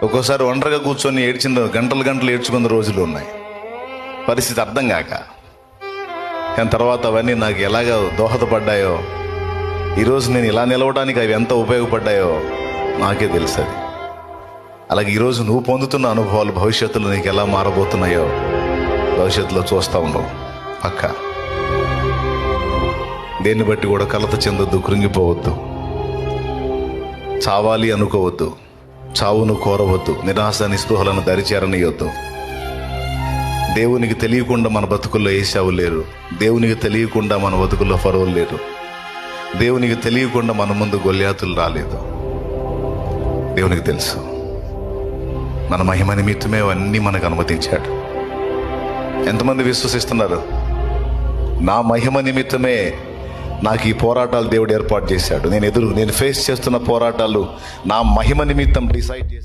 ఒక్కోసారి ఒంటరిగా కూర్చొని ఏడ్చిన గంటలు గంటలు ఏడ్చుకున్న రోజులు ఉన్నాయి, పరిస్థితి అర్థం కాక. కానీ తర్వాత అవన్నీ నాకు ఎలాగ దోహదపడ్డాయో, ఈరోజు నేను ఇలా నిలవడానికి అవి ఎంత ఉపయోగపడ్డాయో నాకే తెలుసు. అది అలాగే ఈరోజు నువ్వు పొందుతున్న అనుభవాలు భవిష్యత్తులో నీకు ఎలా మారబోతున్నాయో భవిష్యత్తులో చూస్తూ ఉండవు పక్క. దేన్ని బట్టి కూడా కలత చెందొద్దు, కృంగిపోవద్దు, చావాలి అనుకోవద్దు, చావును కోరవద్దు, నిరాశ నిస్పృహలను దరిచేరనీయొద్దు. దేవునికి తెలియకుండా మన బతుకుల్లో ఏశావు లేరు, దేవునికి తెలియకుండా మన బతుకుల్లో ఫరోలు లేరు, దేవునికి తెలియకుండా మన ముందు గొల్యాతులు రాలేదు. దేవునికి తెలుసు మన మహిమ నిమిత్తమే అవన్నీ మనకు అనుమతించాడు. ఎంతమంది విశ్వసిస్తున్నారు? నా మహిమ నిమిత్తమే నాకు ఈ పోరాటాలు దేవుడు ఏర్పాటు చేశాడు. నేను ఫేస్ చేస్తున్న పోరాటాలు నా మహిమ నిమిత్తం డిసైడ్ చేశాడు.